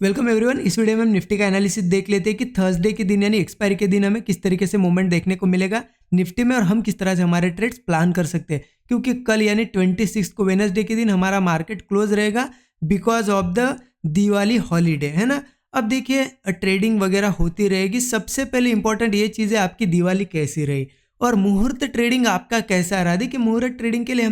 Welcome everyone. इस video में हम निफ्टी का एनालिसिस देख लेते हैं कि थर्सडे के दिन यानी एक्सपायरी के दिन हमें किस तरीके से मूवमेंट देखने को मिलेगा निफ्टी में और हम किस तरह से हमारे ट्रेड्स प्लान कर सकते हैं, क्योंकि कल यानी 26 को वेडनेसडे के दिन हमारा मार्केट क्लोज रहेगा because of the Diwali holiday, है ना। अब देखिए ट्रेडिंग वगैरह होती रहेगी। सबसे पहले इंपॉर्टेंट ये चीज़ है आपकी दिवाली कैसी रही और मुहूर्त ट्रेडिंग आपका कैसा रहा। देखिए मुहूर्त ट्रेडिंग के लिए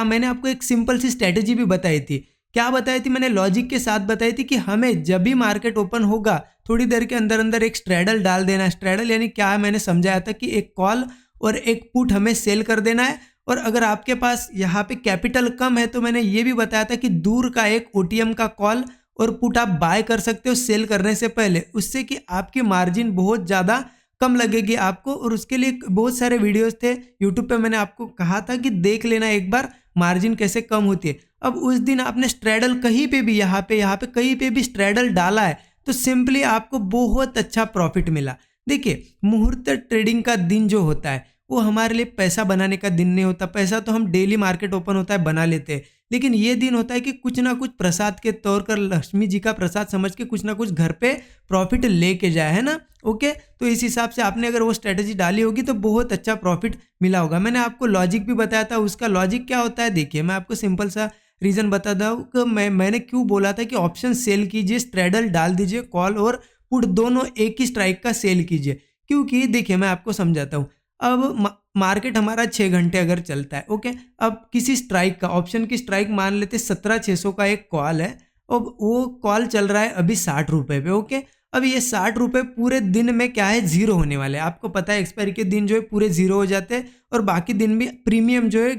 मैंने आपको एक सिंपल सी स्ट्रैटेजी भी बताई थी। क्या बताई थी? मैंने लॉजिक के साथ बताई थी कि हमें जब भी मार्केट ओपन होगा थोड़ी देर के अंदर अंदर एक स्ट्रैडल डाल देना है। स्ट्रैडल यानी क्या, मैंने समझाया था कि एक कॉल और एक पुट हमें सेल कर देना है। और अगर आपके पास यहाँ पे कैपिटल कम है तो मैंने ये भी बताया था कि दूर का एक ओटीएम का कॉल और पुट आप बाय कर सकते हो सेल करने से पहले, उससे कि आपकी मार्जिन बहुत ज़्यादा कम लगेगी आपको। और उसके लिए बहुत सारे वीडियोस थे यूट्यूब पे, मैंने आपको कहा था कि देख लेना एक बार मार्जिन कैसे कम होती है। अब उस दिन आपने स्ट्रैडल कहीं पे भी यहाँ पे कहीं पे भी स्ट्रैडल डाला है तो सिंपली आपको बहुत अच्छा प्रॉफिट मिला। देखिए मुहूर्त ट्रेडिंग का दिन जो होता है वो हमारे लिए पैसा बनाने का दिन नहीं होता। पैसा तो हम डेली मार्केट ओपन होता है बना लेते हैं, लेकिन ये दिन होता है कि कुछ ना कुछ प्रसाद के तौर पर लक्ष्मी जी का प्रसाद समझ के कुछ ना कुछ घर पे प्रॉफिट लेके जाए, है ना। ओके, तो इस हिसाब से आपने अगर वो स्ट्रेटेजी डाली होगी तो बहुत अच्छा प्रॉफिट मिला होगा। मैंने आपको लॉजिक भी बताया था, उसका लॉजिक क्या होता है देखिए मैं आपको सिंपल सा रीज़न बता दूँ कि मैंने क्यों बोला था कि ऑप्शन सेल कीजिए, स्ट्रैडल डाल दीजिए, कॉल और पुट दोनों एक ही स्ट्राइक का सेल कीजिए। क्योंकि देखिए मैं आपको समझाता हूँ। अब मार्केट हमारा 6 घंटे अगर चलता है, ओके, अब किसी स्ट्राइक का ऑप्शन की स्ट्राइक मान लेते 17,600 का एक कॉल है और वो कॉल चल रहा है अभी 60 रुपये पे, ओके। अब ये 60 रुपये पूरे दिन में क्या है, जीरो होने वाले हैं। आपको पता है एक्सपायरी के दिन जो है पूरे जीरो हो जाते हैं और बाकी दिन भी प्रीमियम जो है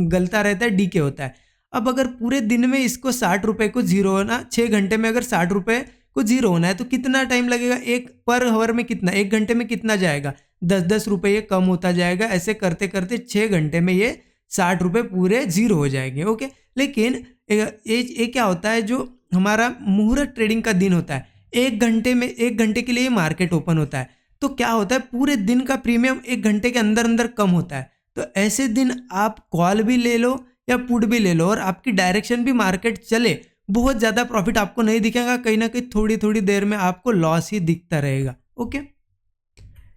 गलता रहता है, डीके होता है। अब अगर पूरे दिन में इसको 60 रुपये को जीरो होना, 6 घंटे में अगर 60 रुपये को जीरो होना है तो कितना टाइम लगेगा? एक पर आवर में कितना, 1 घंटे में कितना जाएगा? 10-10 रुपये ये कम होता जाएगा। ऐसे करते करते 6 घंटे में ये 60 रुपये पूरे जीरो हो जाएंगे, ओके। लेकिन ये क्या होता है, जो हमारा मुहूर्त ट्रेडिंग का दिन होता है 1 घंटे के लिए मार्केट ओपन होता है, तो क्या होता है पूरे दिन का प्रीमियम 1 घंटे के अंदर अंदर कम होता है। तो ऐसे दिन आप कॉल भी ले लो या पुट भी ले लो और आपकी डायरेक्शन भी मार्केट चले, बहुत ज़्यादा प्रॉफिट आपको नहीं दिखेगा, कहीं ना कहीं थोड़ी थोड़ी देर में आपको लॉस ही दिखता रहेगा, ओके।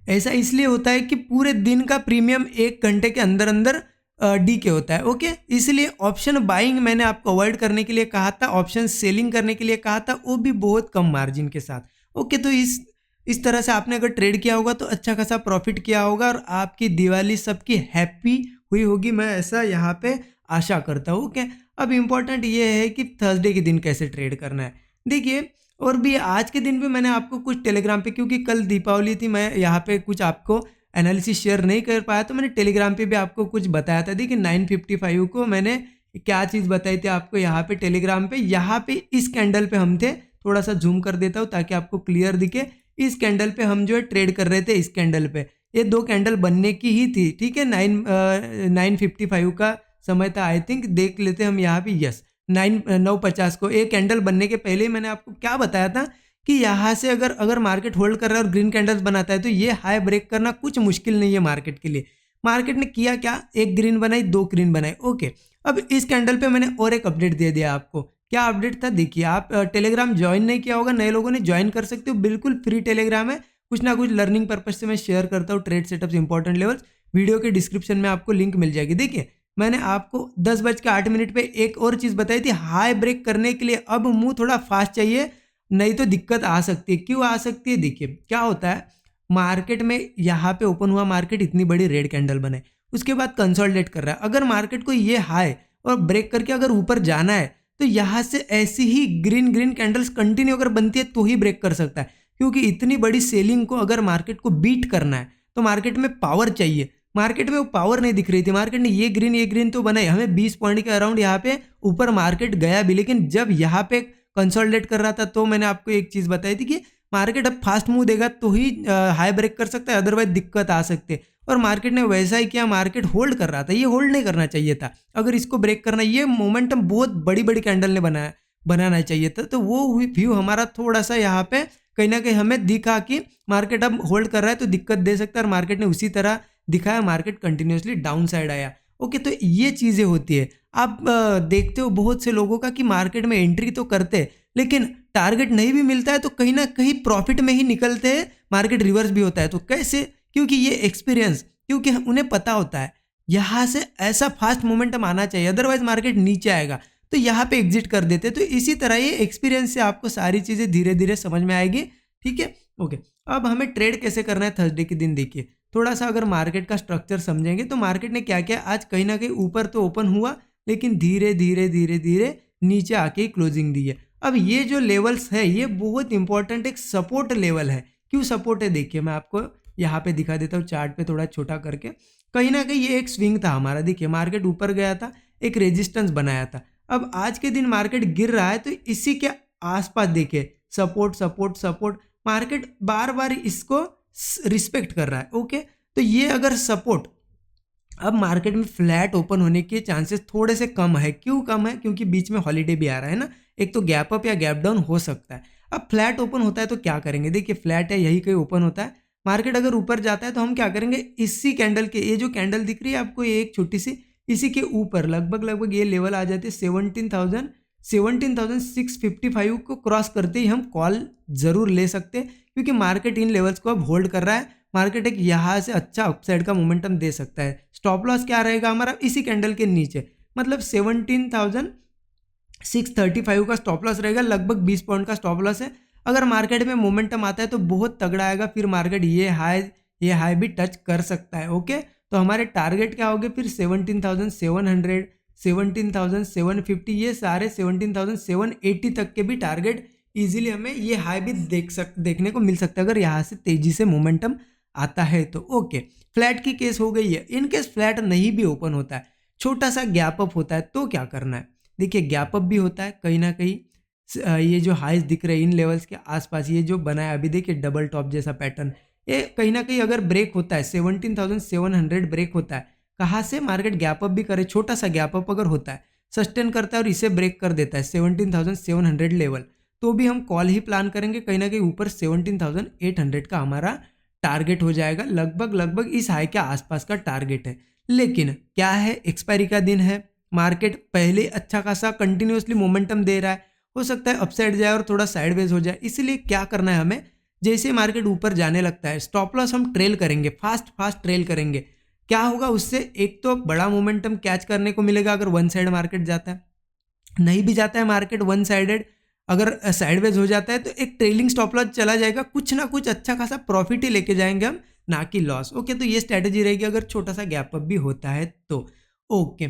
ऐसा इसलिए होता है कि पूरे दिन का प्रीमियम 1 घंटे के अंदर अंदर डी के होता है, ओके। इसलिए ऑप्शन बाइंग मैंने आपको अवॉइड करने के लिए कहा था, ऑप्शन सेलिंग करने के लिए कहा था, वो भी बहुत कम मार्जिन के साथ, ओके। तो इस तरह से आपने अगर ट्रेड किया होगा तो अच्छा खासा प्रॉफिट किया होगा और आपकी दिवाली सबकी हैप्पी हुई होगी, मैं ऐसा यहाँ पे आशा करता हूँ, ओके। अब इम्पॉर्टेंट ये है कि थर्सडे के दिन कैसे ट्रेड करना है। देखिए और भी आज के दिन भी मैंने आपको कुछ टेलीग्राम पे, क्योंकि कल दीपावली थी, मैं यहाँ पे कुछ आपको एनालिसिस शेयर नहीं कर पाया तो मैंने टेलीग्राम पे भी आपको कुछ बताया था। देखिए 9:55 को मैंने क्या चीज़ बताई थी आपको यहाँ पे टेलीग्राम पे। यहाँ पे इस कैंडल पे हम थे, थोड़ा सा जूम कर देता हूँ ताकि आपको क्लियर दिखे। इस कैंडल पे हम जो है ट्रेड कर रहे थे, इस कैंडल पे ये 2 कैंडल बनने की ही थी, ठीक है। 9:55 का समय था आई थिंक, देख लेते हम यहाँ पे। यस 9:50 को एक कैंडल बनने के पहले ही मैंने आपको क्या बताया था कि यहाँ से अगर मार्केट होल्ड कर रहा है और ग्रीन कैंडल्स बनाता है तो ये हाई ब्रेक करना कुछ मुश्किल नहीं है मार्केट के लिए। मार्केट ने किया क्या, एक ग्रीन बनाई, 2 ग्रीन बनाई, ओके। अब इस कैंडल पे मैंने और एक अपडेट दे दिया आपको। क्या अपडेट था देखिए, आप टेलीग्राम ज्वाइन नहीं किया होगा, नए लोगों ने ज्वाइन कर सकते हो, बिल्कुल फ्री टेलीग्राम है। कुछ ना कुछ लर्निंग पर्पज से मैं शेयर करता हूँ trade setups important levels, video के डिस्क्रिप्शन में आपको लिंक मिल जाएगी। देखिए मैंने आपको 10:08 पे एक और चीज़ बताई थी, हाई ब्रेक करने के लिए अब मुंह थोड़ा फास्ट चाहिए, नहीं तो दिक्कत आ सकती है। क्यों आ सकती है? देखिए क्या होता है, मार्केट में यहाँ पे ओपन हुआ मार्केट, इतनी बड़ी रेड कैंडल बने, उसके बाद कंसोलिडेट कर रहा है। अगर मार्केट को ये हाई और ब्रेक करके अगर ऊपर जाना है तो यहाँ से ऐसी ही ग्रीन ग्रीन कैंडल्स कंटिन्यू अगर बनती है तो ही ब्रेक कर सकता है, क्योंकि इतनी बड़ी सेलिंग को अगर मार्केट को बीट करना है तो मार्केट में पावर चाहिए। मार्केट में वो पावर नहीं दिख रही थी, मार्केट ने ये ग्रीन तो बनाई, हमें 20 पॉइंट के अराउंड यहाँ पे ऊपर मार्केट गया भी, लेकिन जब यहाँ पे कंसोलिडेट कर रहा था तो मैंने आपको एक चीज़ बताई थी कि मार्केट अब फास्ट मूव देगा तो ही हाई ब्रेक कर सकता है, अदरवाइज दिक्कत आ सकती है। और मार्केट ने वैसा ही किया, मार्केट होल्ड कर रहा था, ये होल्ड नहीं करना चाहिए था। अगर इसको ब्रेक करना, ये मोमेंटम बहुत बड़ी बड़ी कैंडल ने बनाना चाहिए था, तो वो व्यू हमारा थोड़ा सा यहाँ पे कहीं ना कहीं हमें दिखा कि मार्केट अब होल्ड कर रहा है तो दिक्कत दे सकता है, और मार्केट ने उसी तरह दिखाया, मार्केट कंटिन्यूसली डाउन साइड आया, ओके। तो ये चीज़ें होती है। आप देखते हो बहुत से लोगों का कि मार्केट में एंट्री तो करते लेकिन टारगेट नहीं भी मिलता है तो कहीं ना कहीं प्रॉफिट में ही निकलते हैं, मार्केट रिवर्स भी होता है। तो कैसे? क्योंकि ये एक्सपीरियंस, क्योंकि उन्हें पता होता है यहाँ से ऐसा फास्ट मोमेंटम आना चाहिए, अदरवाइज मार्केट नीचे आएगा, तो यहाँ पे एग्जिट कर देते। तो इसी तरह ये एक्सपीरियंस से आपको सारी चीज़ें धीरे धीरे समझ में आएगी। ठीक है, ओके। अब हमें ट्रेड कैसे करना है थर्सडे के दिन, देखिए थोड़ा सा अगर मार्केट का स्ट्रक्चर समझेंगे तो मार्केट ने क्या किया, आज कहीं ना कहीं ऊपर तो ओपन हुआ, लेकिन धीरे धीरे धीरे धीरे नीचे आके क्लोजिंग दी है। अब ये जो लेवल्स है ये बहुत इंपॉर्टेंट एक सपोर्ट लेवल है। क्यों सपोर्ट है, देखिए मैं आपको यहाँ पे दिखा देता हूँ चार्ट पे थोड़ा छोटा करके। कहीं ना कहीं ये एक स्विंग था हमारा, देखिए मार्केट ऊपर गया था, एक रेजिस्टेंस बनाया था। अब आज के दिन मार्केट गिर रहा है तो इसी के आसपास देखिए सपोर्ट सपोर्ट सपोर्ट, मार्केट बार बार इसको रिस्पेक्ट कर रहा है। ओके, तो ये अगर सपोर्ट, अब मार्केट में फ्लैट ओपन होने के चांसेस थोड़े से कम है। क्यों कम है? क्योंकि बीच में हॉलीडे भी आ रहा है ना, एक तो गैप अप या गैप डाउन हो सकता है। अब फ्लैट ओपन होता है तो क्या करेंगे, देखिए फ्लैट है यही कहीं ओपन होता है, मार्केट अगर ऊपर जाता है तो हम क्या करेंगे, इसी कैंडल के, ये जो कैंडल दिख रही है आपको ये एक छोटी सी, इसी के ऊपर लगभग ये लेवल आ जाते हैं 17,655 को क्रॉस करते ही हम कॉल जरूर ले सकते हैं, क्योंकि मार्केट इन लेवल्स को अब होल्ड कर रहा है। मार्केट एक यहाँ से अच्छा अपसाइड का मोमेंटम दे सकता है। स्टॉप लॉस क्या रहेगा हमारा, इसी कैंडल के नीचे, मतलब 17,635 का स्टॉप लॉस रहेगा, लगभग 20 पॉइंट का स्टॉप लॉस है। अगर मार्केट में मोमेंटम आता है तो बहुत तगड़ा आएगा, फिर मार्केट ये हाई भी टच कर सकता है। ओके, तो हमारे टारगेट क्या होंगे फिर 17,700, 17,750, ये सारे 17,780 तक के भी टारगेट इजीली हमें ये हाई भी देखने को मिल सकता है अगर यहाँ से तेजी से मोमेंटम आता है तो। ओके, फ्लैट की केस हो गई है। इन केस फ्लैट नहीं भी ओपन होता है, छोटा सा गैप अप होता है, तो क्या करना है, देखिए गैप अप भी होता है कहीं ना कहीं, ये जो हाइज दिख रहे हैं इन लेवल्स के आसपास, ये जो बना है अभी देखिए डबल टॉप जैसा पैटर्न, ये कहीं ना कहीं अगर ब्रेक होता है 17,700 ब्रेक होता है, कहाँ से मार्केट गैप अप भी करे, छोटा सा गैप अप अगर होता है, सस्टेन करता है और इसे ब्रेक कर देता है 17,700 लेवल, तो भी हम कॉल ही प्लान करेंगे कहीं ना कहीं ऊपर 17,800 का हमारा टारगेट हो जाएगा, लगभग इस हाई के आसपास का टारगेट है। लेकिन क्या है, एक्सपायरी का दिन है, मार्केट पहले अच्छा खासा कंटिन्यूसली मोमेंटम दे रहा है, हो सकता है अपसाइड जाए और थोड़ा साइडवेज हो जाए, इसलिए क्या करना है हमें, जैसे मार्केट ऊपर जाने लगता है स्टॉप लॉस हम ट्रेल करेंगे, फास्ट ट्रेल करेंगे। क्या होगा उससे, एक तो बड़ा मोमेंटम कैच करने को मिलेगा अगर वन साइड मार्केट जाता है, नहीं भी जाता है मार्केट वन साइडेड, अगर साइडवेज हो जाता है तो एक ट्रेलिंग स्टॉप लॉस चला जाएगा, कुछ ना कुछ अच्छा खासा प्रॉफिट ही लेके जाएंगे हम, ना कि लॉस। ओके, तो ये स्ट्रैटेजी रहेगी अगर छोटा सा गैप अप भी होता है तो। ओके,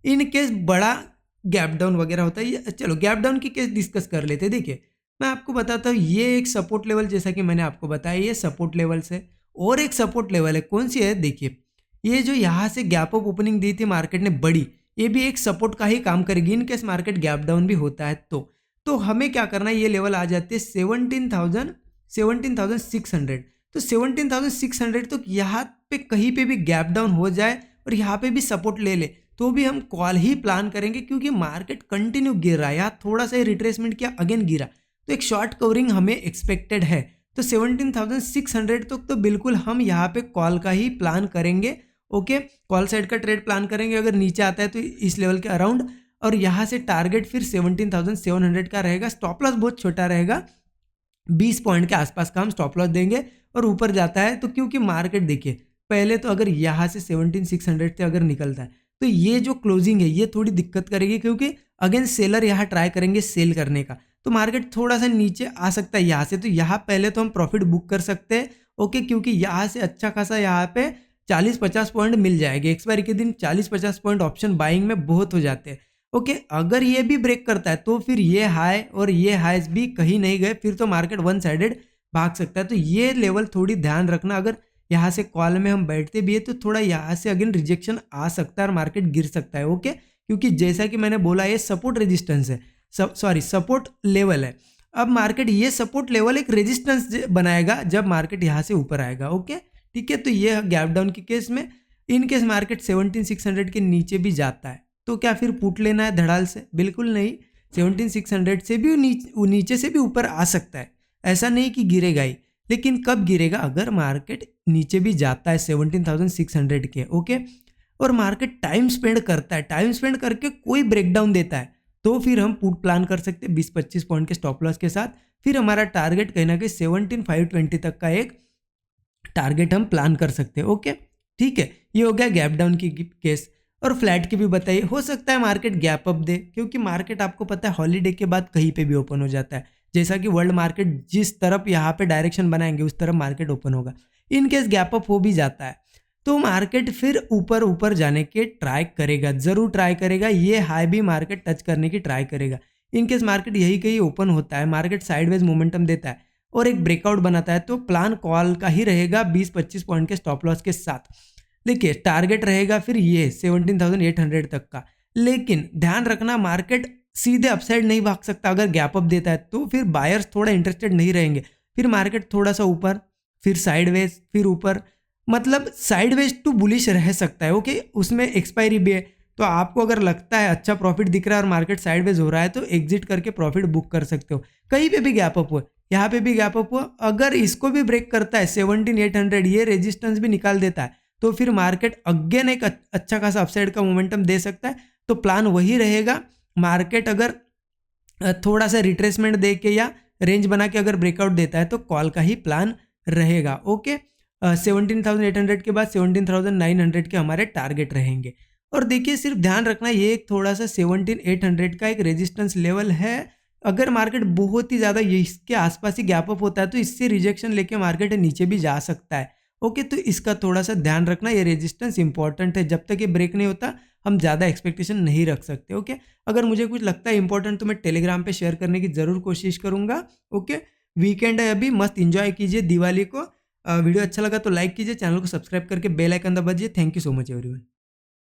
इन केस बड़ा गैप डाउन वगैरह होता है, चलो गैप डाउन की केस डिस्कस कर लेते हैं। देखिए मैं आपको बताता हूँ, ये एक सपोर्ट लेवल, जैसा कि मैंने आपको बताया ये सपोर्ट लेवल्स है, और एक सपोर्ट लेवल है, कौन सी है, देखिए ये जो यहाँ से गैप अप ओपनिंग दी थी मार्केट ने बड़ी, ये भी एक सपोर्ट का ही काम करेगी in case market gap down भी होता है तो हमें क्या करना है, ये लेवल आ जाती है 17,600, तो 17,600 तो यहाँ पे कहीं पे भी गैप डाउन हो जाए और यहाँ पे भी सपोर्ट ले ले तो भी हम कॉल ही प्लान करेंगे, क्योंकि मार्केट कंटिन्यू गिर रहा है, यहाँ थोड़ा सा रिट्रेसमेंट किया अगेन गिरा, तो एक शॉर्ट कवरिंग हमें एक्सपेक्टेड है। तो 17,600 तो बिल्कुल हम यहाँ पे कॉल का ही प्लान करेंगे। ओके, कॉल साइड का ट्रेड प्लान करेंगे, अगर नीचे आता है तो इस लेवल के अराउंड, और यहाँ से टारगेट फिर 17,700 का रहेगा, स्टॉप लॉस बहुत छोटा रहेगा, 20 पॉइंट के आसपास का हम स्टॉप लॉस देंगे, और ऊपर जाता है तो क्योंकि मार्केट देखिए पहले तो अगर यहाँ से 17,600 से अगर निकलता है तो ये जो क्लोजिंग है ये थोड़ी दिक्कत करेगी, क्योंकि अगेन सेलर यहाँ ट्राई करेंगे सेल करने का, तो मार्केट थोड़ा सा नीचे आ सकता है यहाँ से, तो यहाँ पहले तो हम प्रॉफिट बुक कर सकते हैं। ओके, क्योंकि यहाँ से अच्छा खासा यहाँ पे 40-50 पॉइंट मिल जाएंगे, एक्सपायरी के दिन 40-50 पॉइंट ऑप्शन बाइंग में बहुत हो जाते हैं। ओके, अगर ये भी ब्रेक करता है तो फिर ये हाई और ये हाईज भी कहीं नहीं गए, फिर तो मार्केट वन साइडेड भाग सकता है, तो ये लेवल थोड़ी ध्यान रखना, अगर यहाँ से कॉल में हम बैठते भी है तो थोड़ा यहाँ से अगेन रिजेक्शन आ सकता है और मार्केट गिर सकता है। ओके, क्योंकि जैसा कि मैंने बोला ये सपोर्ट रेजिस्टेंस है, सपोर्ट लेवल है, अब मार्केट ये सपोर्ट लेवल एक रेजिस्टेंस बनाएगा जब मार्केट यहाँ से ऊपर आएगा। ओके, ठीक है, तो ये गैप डाउन के केस में, इन केस मार्केट 17,600 के नीचे भी जाता है तो क्या फिर पुट लेना है धड़ाल से, बिल्कुल नहीं, 17,600 से भी नीचे से भी ऊपर आ सकता है, ऐसा नहीं कि गिरेगा ही, लेकिन कब गिरेगा, अगर मार्केट नीचे भी जाता है 17,600 के। ओके, और मार्केट टाइम स्पेंड करता है, टाइम स्पेंड करके कोई ब्रेकडाउन देता है तो फिर हम पुट प्लान कर सकते हैं 20-25 पॉइंट के स्टॉप लॉस के साथ। फिर हमारा टारगेट कहीं ना कहीं 17,520 तक का एक टारगेट हम प्लान कर सकते हैं। ओके, ठीक है, ये हो गया गैप डाउन की केस। और फ्लैट की भी बताइए, हो सकता है मार्केट गैप अप दे, क्योंकि मार्केट आपको पता है हॉलीडे के बाद कहीं पे भी ओपन हो जाता है। जैसा कि वर्ल्ड मार्केट जिस तरफ यहाँ पे डायरेक्शन बनाएंगे उस तरफ मार्केट ओपन होगा। इन केस गैप अप हो भी जाता है तो मार्केट फिर ऊपर ऊपर जाने के ट्राई करेगा, जरूर ट्राई करेगा, ये हाई भी मार्केट टच करने की ट्राई करेगा। इनकेस मार्केट यही कहीं ओपन होता है, मार्केट साइडवेज मोमेंटम देता है और एक ब्रेकआउट बनाता है, तो प्लान कॉल का ही रहेगा 20-25 पॉइंट के स्टॉप लॉस के साथ। देखिए टारगेट रहेगा फिर ये 17,800 तक का। लेकिन ध्यान रखना मार्केट सीधे अपसाइड नहीं भाग सकता, अगर गैप अप देता है तो फिर बायर्स थोड़ा इंटरेस्टेड नहीं रहेंगे, फिर मार्केट थोड़ा सा ऊपर, फिर साइडवेज, फिर ऊपर, मतलब साइडवेज टू बुलिश रह सकता है। ओके, उसमें एक्सपायरी भी है, तो आपको अगर लगता है अच्छा प्रॉफिट दिख रहा है और मार्केट साइडवेज हो रहा है तो एग्जिट करके प्रॉफिट बुक कर सकते हो। कहीं पे भी गैप अप हो, यहाँ पे भी गैप अप हो, अगर इसको भी ब्रेक करता है 17,800, ये रेजिस्टेंस भी निकाल देता है, तो फिर मार्केट अगेन एक अच्छा खासा अपसाइड का मोमेंटम दे सकता है। तो प्लान वही रहेगा, मार्केट अगर थोड़ा सा रिट्रेसमेंट दे के या रेंज बना के अगर ब्रेकआउट देता है तो कॉल का ही प्लान रहेगा। ओके, 17,800 के बाद 17,900 के हमारे टारगेट रहेंगे। और देखिए सिर्फ ध्यान रखना, ये एक थोड़ा सा 17,800 का एक रेजिस्टेंस लेवल है। अगर मार्केट बहुत ही ज़्यादा इसके आसपास ही गैप अप होता है तो इससे रिजेक्शन लेके मार्केट नीचे भी जा सकता है। ओके, तो इसका थोड़ा सा ध्यान रखना, ये रेजिस्टेंस इंपॉर्टेंट है, जब तक ये ब्रेक नहीं होता हम ज़्यादा एक्सपेक्टेशन नहीं रख सकते। ओके, अगर मुझे कुछ लगता है इंपॉर्टेंट तो मैं टेलीग्राम पे शेयर करने की ज़रूर कोशिश करूँगा। ओके, वीकेंड है अभी, मस्त इंजॉय कीजिए दिवाली को। वीडियो अच्छा लगा तो लाइक कीजिए, चैनल को सब्सक्राइब करके बेल आइकन दबा दीजिए। Thank you so much everyone.